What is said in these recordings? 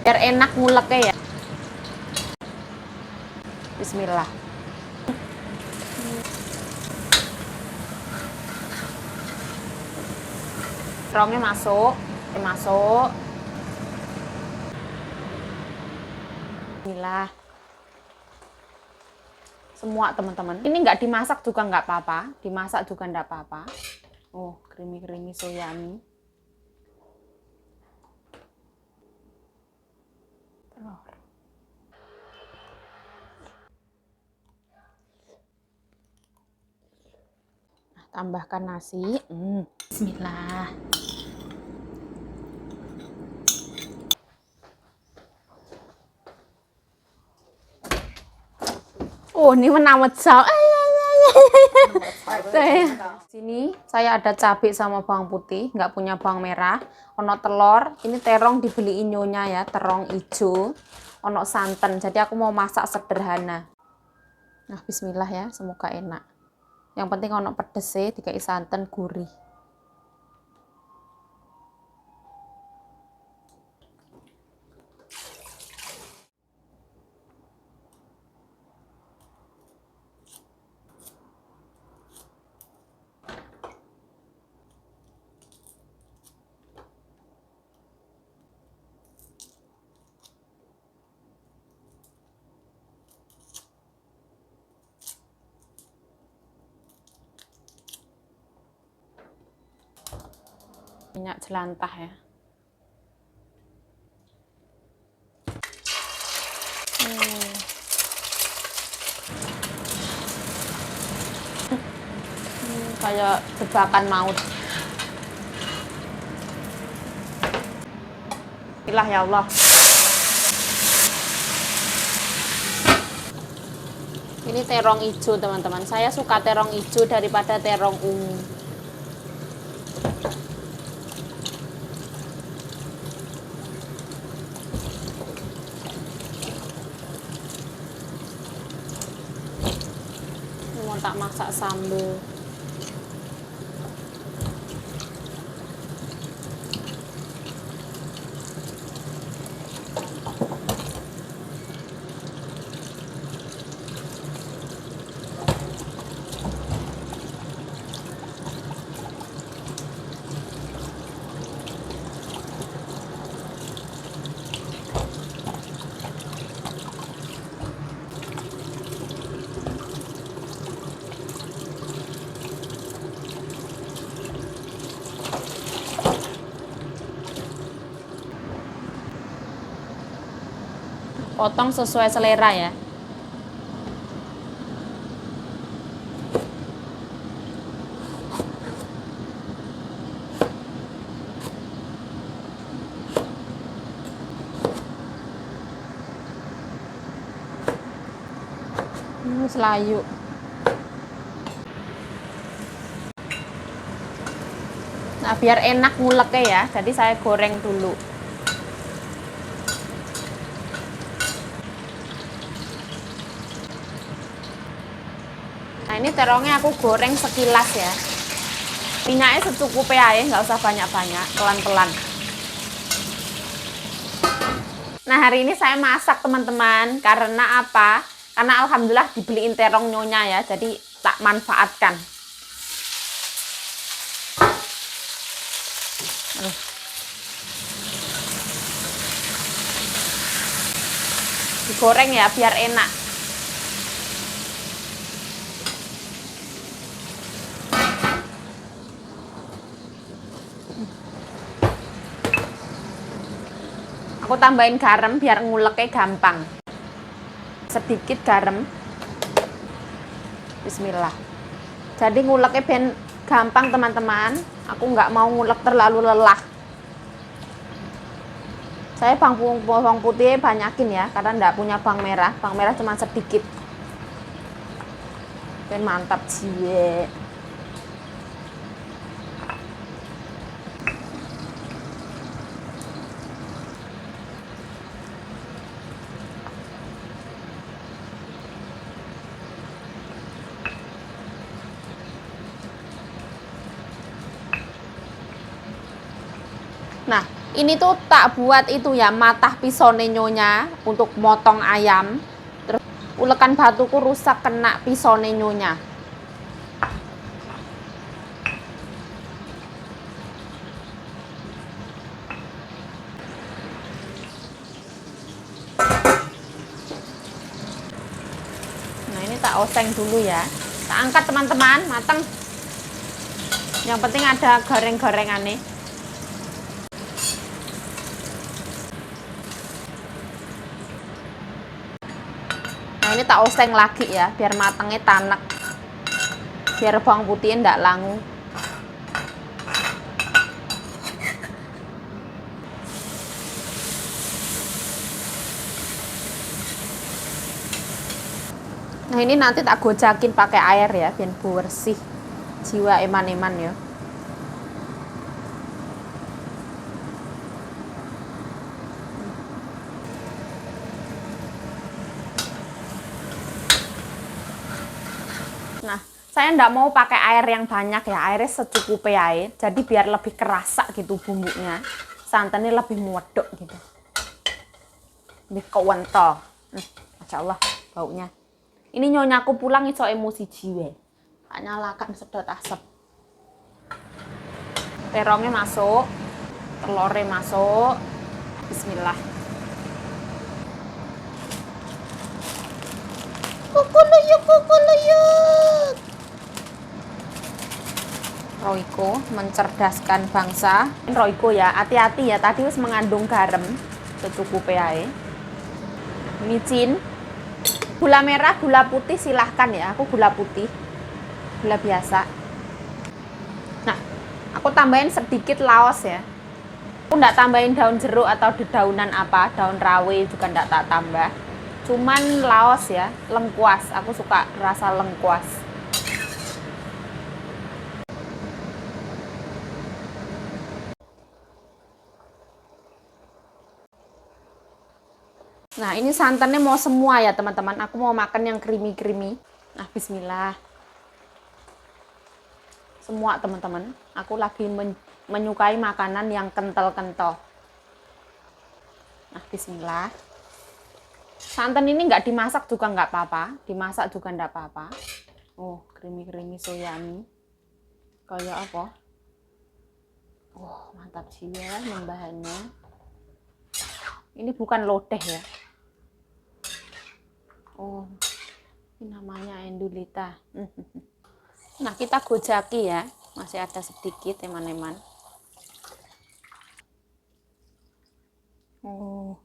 Biar enak nguleknya ya. Bismillah. Terongnya masuk. Bismillah. Semua teman-teman. Ini nggak dimasak juga nggak apa-apa. Dimasak juga nggak apa-apa. Oh, creamy soyami. Telur. Nah, tambahkan nasi. Bismillah. Oh, ini menawat sal. Sini saya ada cabai sama bawang putih, nggak punya bawang merah. Ono telur, ini terong dibeliin nyonya ya, terong hijau. Ono santan, jadi aku mau masak sederhana. Nah, bismillah ya, semoga enak. Yang penting ono pedesnya, dikai santan gurih. Minyak jelantah ya. Kayak jebakan maut. Ilah ya Allah. Ini terong hijau teman-teman. Saya suka terong hijau daripada terong ungu. Ini mau tak masak sambal. Potong sesuai selera ya. Selayu. Nah, biar enak nguleknya ya, jadi saya goreng dulu. Nah, ini terongnya aku goreng sekilas ya. Minyaknya secukupnya ya, nggak usah banyak-banyak, pelan-pelan. Nah, hari ini saya masak teman-teman, karena apa? Karena alhamdulillah dibeliin terong nyonya ya, jadi tak manfaatkan. Digoreng ya, biar enak. Aku tambahin garam biar nguleknya gampang. Sedikit garam. Bismillah. Jadi nguleknya ben gampang teman-teman. Aku nggak mau ngulek terlalu lelah. Saya bawang putih banyakin ya, karena nggak punya bawang merah. Bawang merah cuma sedikit. Ben mantap cie. Nah, Ini tuh tak buat itu ya, matah pisone nyonya untuk motong ayam. Terus ulekan batuku rusak kena pisone nyonya. Nah, ini tak oseng dulu ya. Tak angkat teman-teman, mateng. Yang penting ada goreng-gorengannya. Nah, ini tak oseng lagi ya, biar matangnya tanek. Biar bawang putihnya enggak langu. Nah, ini nanti tak gocakin pakai air ya, biar bersih jiwa eman-eman ya. Nah, saya ndak mau pakai air yang banyak ya, airnya secukupnya aja. Jadi biar lebih kerasa gitu bumbunya. Santannya lebih muedok gitu. Lebih kewentol. Masya Allah baunya. Ini nyonyaku pulang iso emosi jiwa. Tak nyalakan sedot asap. Terongnya masuk, telurnya masuk. Bismillah. Kukuluyuk. Royco mencerdaskan bangsa. Royco ya, hati-hati ya. Tadi harus mengandung garam secukupnya aja. Micin, gula merah, gula putih silahkan ya. Aku gula putih, gula biasa. Nah, aku tambahin sedikit laos ya. Aku nggak tambahin daun jeruk atau dedaunan apa, daun rawe juga nggak tak tambah. Cuman laos ya, lengkuas. Aku suka rasa lengkuas. Nah, ini santannya mau semua ya teman-teman. Aku mau makan yang creamy-creamy. Nah, bismillah. Semua teman-teman. Aku lagi menyukai makanan yang kental-kental. Nah, bismillah. Santan ini nggak dimasak juga nggak apa-apa. Dimasak juga nggak apa-apa. Oh, creamy-creamy so yummy. Kayak apa? Oh, mantap sih ya bahannya. Ini bukan lodeh ya. Oh, ini namanya endulita. Nah, kita gojaki ya. Masih ada sedikit teman-teman. Oh.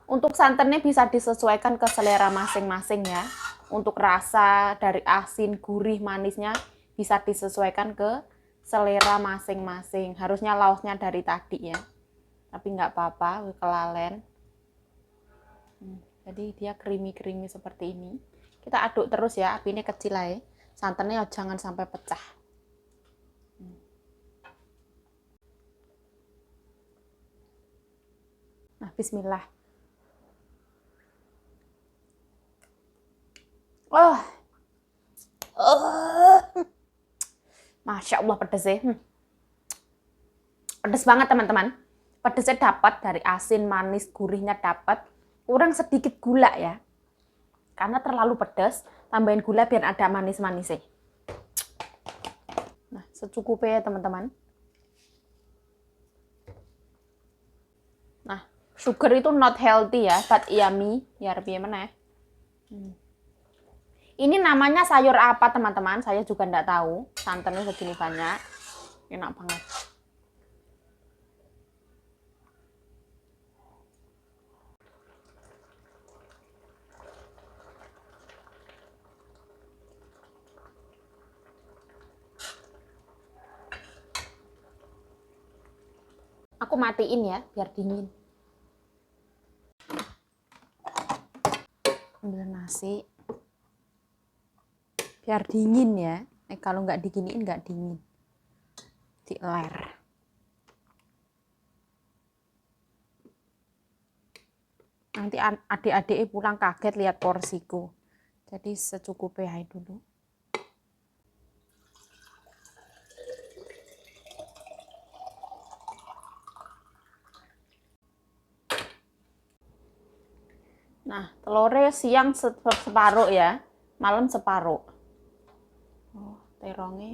Untuk santannya bisa disesuaikan ke selera masing-masing ya. Untuk rasa dari asin, gurih, manisnya bisa disesuaikan ke selera masing-masing. Harusnya laosnya dari tadi ya. Tapi nggak apa-apa, kelalen. Jadi dia creamy-creamy seperti ini. Kita aduk terus ya, apinya kecil aja. Santannya jangan sampai pecah. Nah, bismillah. Oh. Masya Allah pedes ya. Pedes banget teman-teman. Pedesnya dapat dari asin, manis, gurihnya dapat. Kurang sedikit gula ya. Karena terlalu pedas, tambahin gula biar ada manis-manisnya. Nah, secukupnya ya teman-teman. Nah, sugar itu not healthy ya, but yummy. Ya, lebih mana ya? Ini namanya sayur apa teman-teman? Saya juga enggak tahu. Santannya segini banyak. Enak banget. Aku matiin ya, biar dingin. Ambil nasi. Biar dingin ya. Kalau nggak diginiin nggak dingin. Diler. Nanti adik-adik pulang kaget lihat porsiku. Jadi secukupnya dulu. Nah, telurnya siang separuh ya, malam separuh. Oh, terongnya.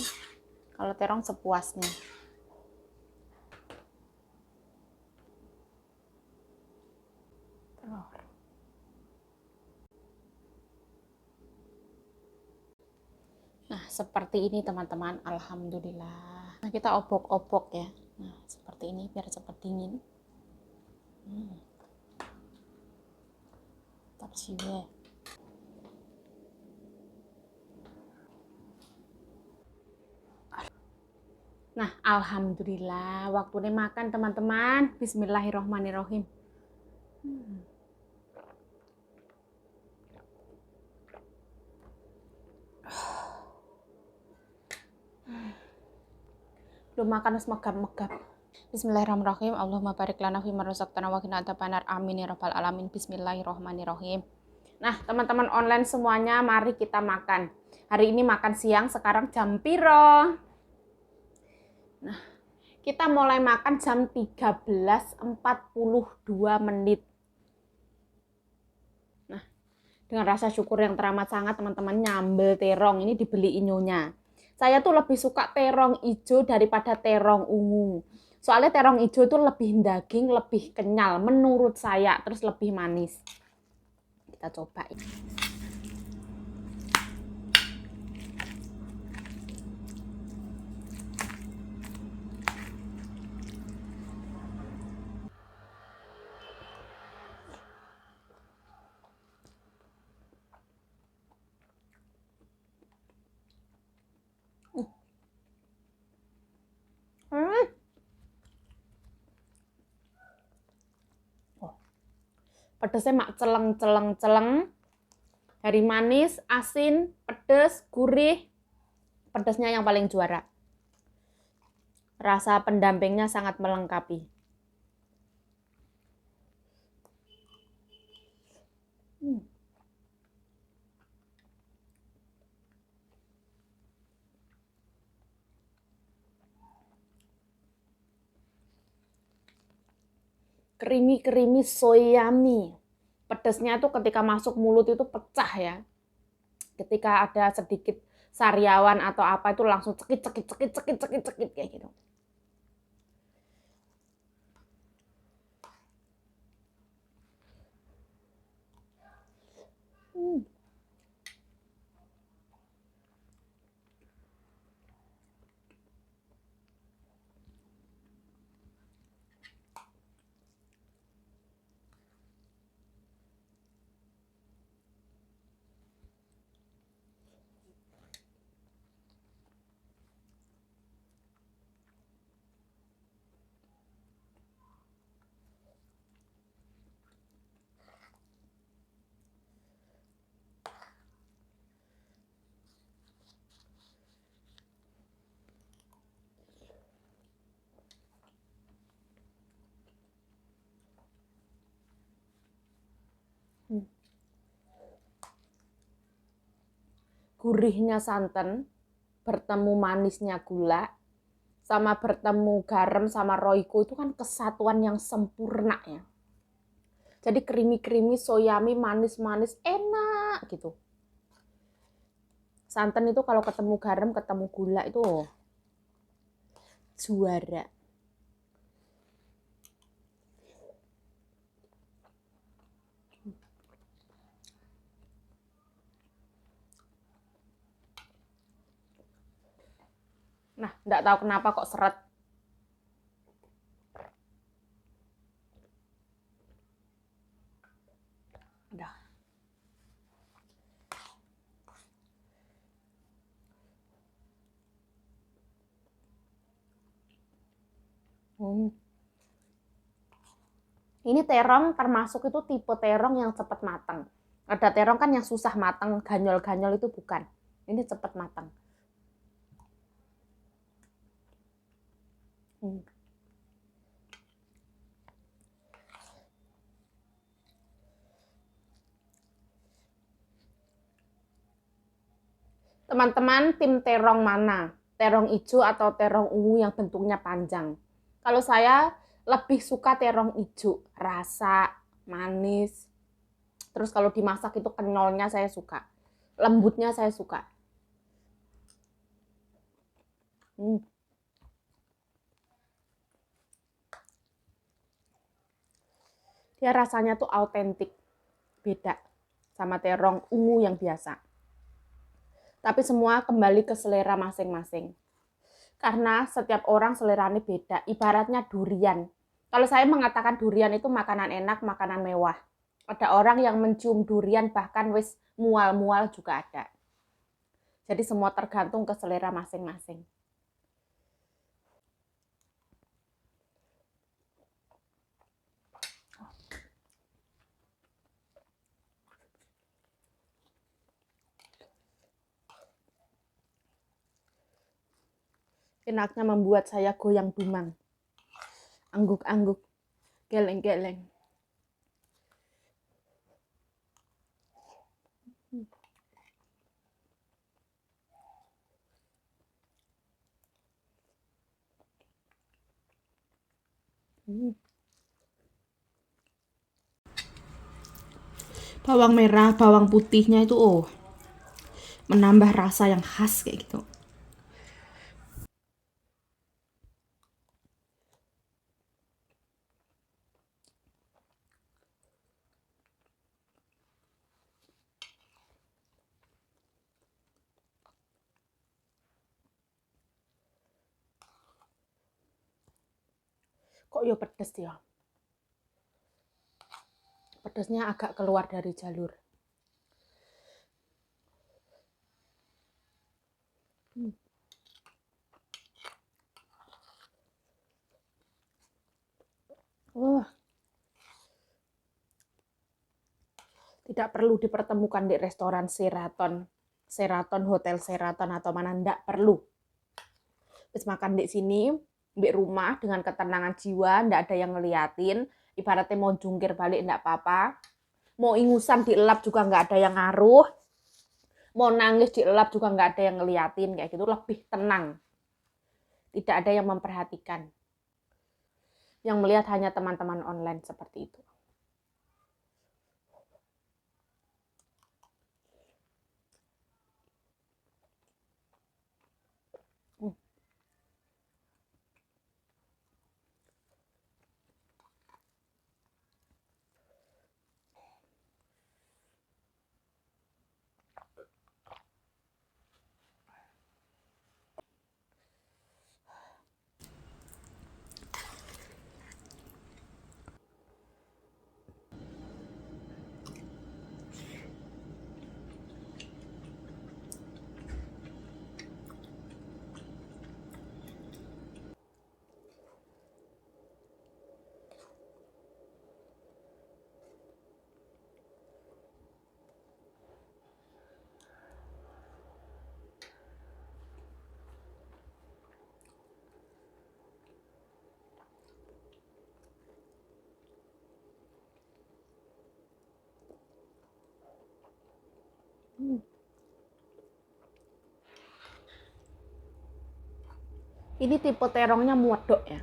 Kalau terong sepuasnya. Telur. Nah, seperti ini teman-teman. Alhamdulillah. Nah, kita obok-obok ya. Nah, seperti ini biar cepat dingin. Tapi sih. Nah, alhamdulillah waktunya makan teman-teman. Bismillahirrohmanirrohim. Belum makan harus megap-megap. Bismillahirrahmanirrahim. Allahumma barik lana fima razaqtana wa qina adzabannar. Amin ya rabbal alamin. Bismillahirrahmanirrahim. Nah, teman-teman online semuanya, mari kita makan. Hari ini makan siang, sekarang jam piro? Nah, kita mulai makan jam 13.42 menit. Nah, dengan rasa syukur yang teramat sangat, teman-teman, nyambel terong ini dibeli inyonya. Saya tuh lebih suka terong hijau daripada terong ungu. Soalnya terong hijau itu lebih daging, lebih kenyal menurut saya, terus lebih manis. Kita coba. Pedesnya mak celeng. Dari manis, asin, pedes, gurih. Pedesnya yang paling juara. Rasa pendampingnya sangat melengkapi. Creamy soyami. Pedesnya itu ketika masuk mulut itu pecah ya. Ketika ada sedikit sariawan atau apa itu langsung cekit kayak gitu. Gurihnya santan bertemu manisnya gula sama bertemu garam sama roiko itu kan kesatuan yang sempurna ya. Jadi creamy soyami manis enak gitu. Santan itu kalau ketemu garam ketemu gula itu juara. Nah, enggak tahu kenapa kok seret. Udah. Ini terong termasuk itu tipe terong yang cepat matang. Ada terong kan yang susah matang, ganyol-ganyol itu bukan. Ini cepat matang. Teman-teman, tim terong mana? Terong hijau atau terong ungu yang bentuknya panjang? Kalau saya lebih suka terong hijau, rasa manis, Terus kalau dimasak itu kenyalnya saya suka. Lembutnya saya suka. Dia rasanya tuh autentik. Beda sama terong ungu yang biasa. Tapi semua kembali ke selera masing-masing. Karena setiap orang seleranya beda. Ibaratnya durian. Kalau saya mengatakan durian itu makanan enak, makanan mewah. Ada orang yang mencium durian bahkan wis mual-mual juga ada. Jadi semua tergantung ke selera masing-masing. Enaknya membuat saya goyang dumang. Angguk-angguk, geleng-geleng. Bawang merah, bawang putihnya itu menambah rasa yang khas kayak gitu. Kok ya pedes ya? Pedesnya agak keluar dari jalur. Tidak perlu dipertemukan di restoran Sheraton, Hotel Sheraton atau mana, ndak perlu. Terus makan di sini, di rumah dengan ketenangan jiwa, ndak ada yang ngeliatin. Ibaratnya mau jungkir balik ndak apa-apa. Mau ingusan dielap juga nggak ada yang ngaruh. Mau nangis dielap juga nggak ada yang ngeliatin, kayak gitu lebih tenang. Tidak ada yang memperhatikan. Yang melihat hanya teman-teman online seperti itu. Ini tipe terongnya muadok ya.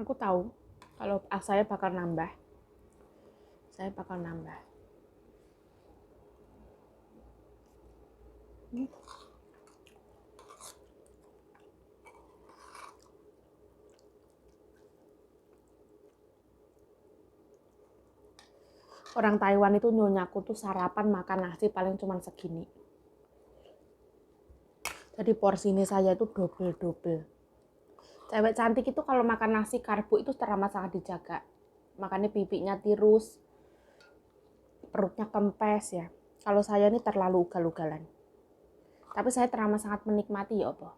Aku tahu kalau saya bakal nambah. Saya bakal nambah. Orang Taiwan itu nyonyaku tuh sarapan makan nasi paling cuma segini. Jadi porsi ini saya itu double. Cewek cantik itu kalau makan nasi karbo itu teramat sangat dijaga. Makanya pipinya tirus, perutnya kempes ya. Kalau saya ini terlalu ugal-ugalan. Tapi saya teramat sangat menikmati ya apa.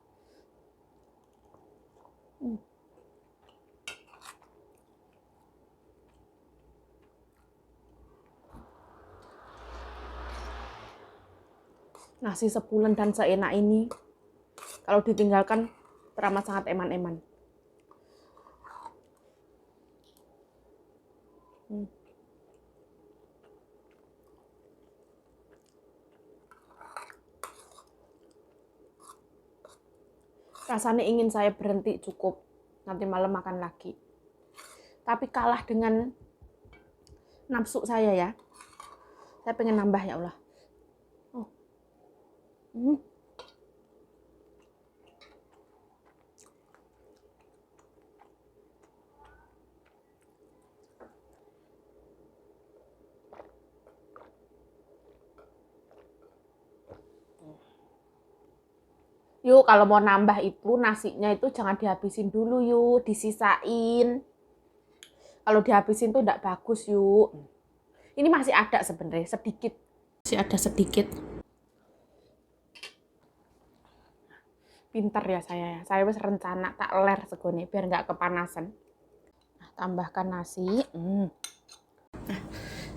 Nasi sepulen dan seenak ini kalau ditinggalkan teramat sangat eman-eman. Rasanya ingin saya berhenti, cukup. Nanti malam makan lagi. Tapi kalah dengan nafsu saya ya. Saya pengen nambah ya Allah. Oh. Yuk kalau mau nambah itu nasinya itu jangan dihabisin dulu yuk, disisain. Kalau dihabisin tuh enggak bagus yuk. Ini masih ada sebenarnya, sedikit. Masih ada sedikit. Pinter ya saya ya. Saya wis rencana tak ler segone biar nggak kepanasan. Nah, tambahkan nasi. Nah,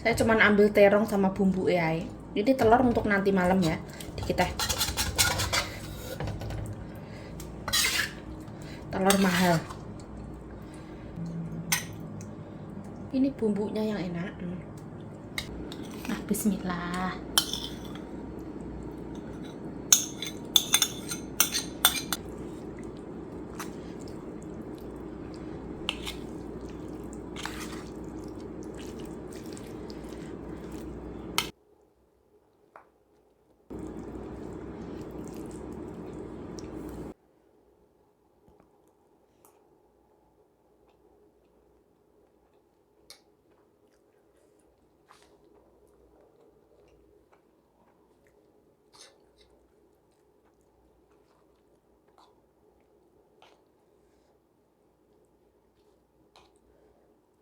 saya cuman ambil terong sama bumbu ya. Ini telur untuk nanti malam ya. Dikit teh. Telur mahal. Ini bumbunya yang enak. Nah, bismillah.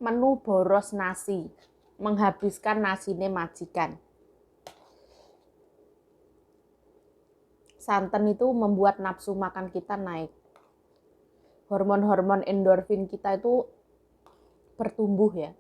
Menu boros nasi, menghabiskan nasine majikan. Santan itu membuat nafsu makan kita naik. Hormon-hormon endorfin kita itu bertumbuh ya.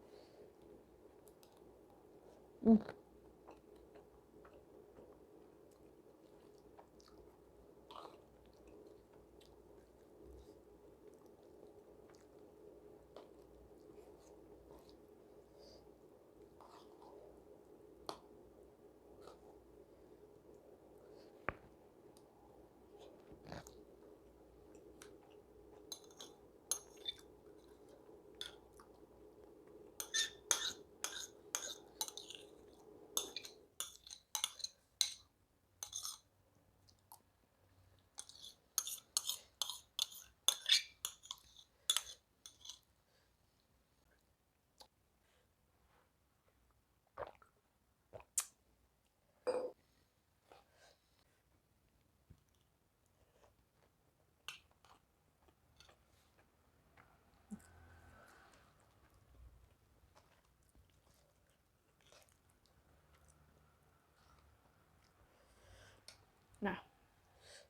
Nah,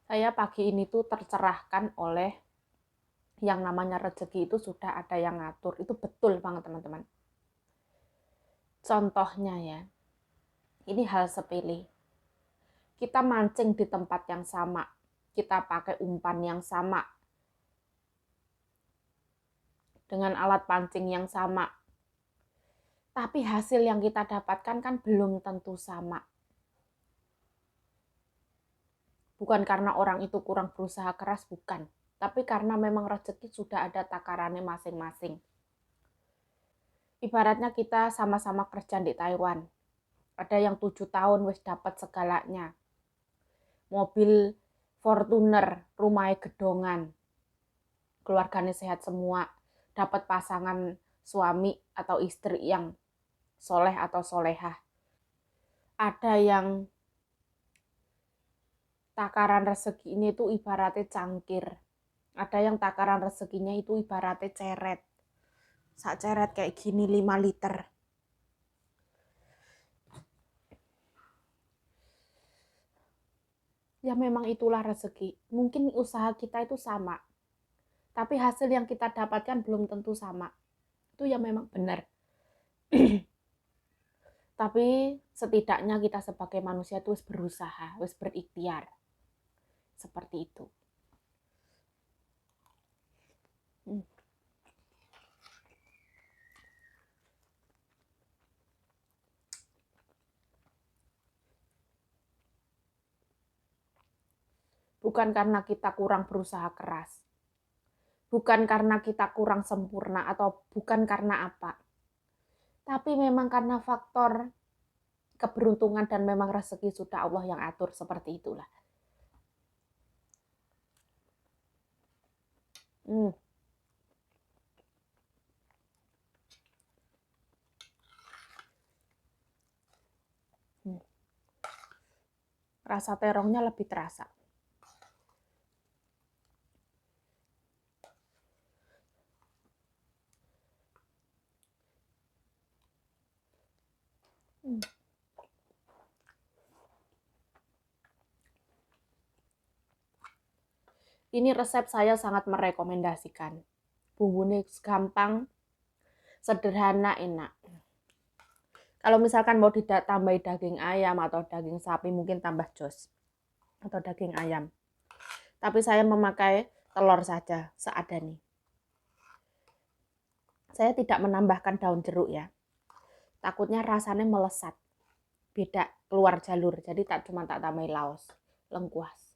saya pagi ini tuh tercerahkan oleh yang namanya rezeki itu sudah ada yang ngatur. Itu betul banget teman-teman. Contohnya ya, ini hal sepele. Kita mancing di tempat yang sama, kita pakai umpan yang sama, dengan alat pancing yang sama. Tapi hasil yang kita dapatkan kan belum tentu sama. Bukan karena orang itu kurang berusaha keras, bukan. Tapi karena memang rezeki sudah ada takarannya masing-masing. Ibaratnya kita sama-sama kerja di Taiwan. Ada yang 7 tahun wis dapat segalanya. Mobil Fortuner, rumahnya gedongan. Keluarganya sehat semua. Dapat pasangan suami atau istri yang soleh atau solehah. Ada yang takaran rezeki ini tuh ibaratnya cangkir. Ada yang takaran rezekinya itu ibaratnya ceret. Sak ceret kayak gini 5 liter. Ya memang itulah rezeki. Mungkin usaha kita itu sama. Tapi hasil yang kita dapatkan belum tentu sama. Itu ya memang benar. Tapi setidaknya kita sebagai manusia itu harus berusaha, harus berikhtiar. Seperti itu. Bukan karena kita kurang berusaha keras. Bukan karena kita kurang sempurna atau bukan karena apa. Tapi memang karena faktor keberuntungan dan memang rezeki sudah Allah yang atur seperti itulah. Rasa terongnya lebih terasa. Ini resep saya sangat merekomendasikan. Bumbunya gampang, sederhana, enak. Kalau misalkan mau tambahin daging ayam atau daging sapi, mungkin tambah jos atau daging ayam. Tapi saya memakai telur saja, seadanya. Saya tidak menambahkan daun jeruk ya. Takutnya rasanya melesat. Beda, keluar jalur. Jadi cuma tak tambahin laos, lengkuas.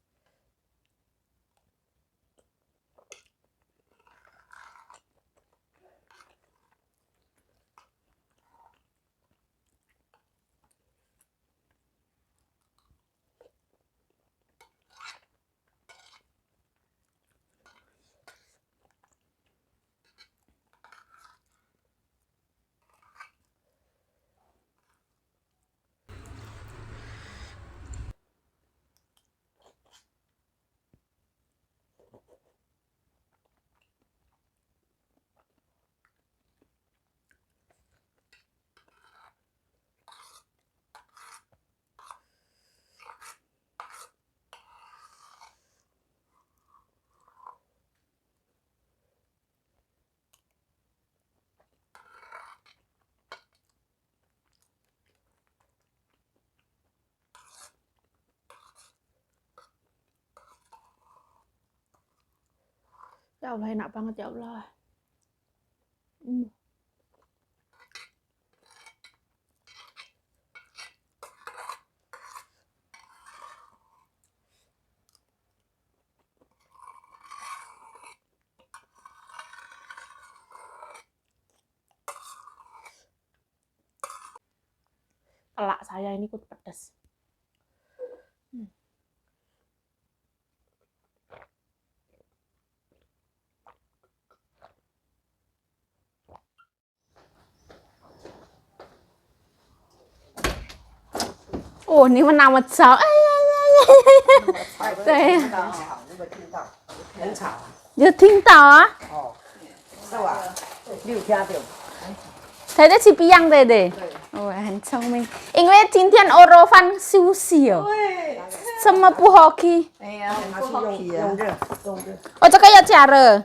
Ya Allah, enak banget ya Allah. Telak saya ini ikut pedas. Oh, ini menamat sao. Đây. Chưa thính tỏ á? Thấy đấy chị Piang đây đây. Ôi, anh thông minh. 因为今天欧罗饭休息哦。什么不好吃？哎呀，不好吃，用热。哦，这个要加热。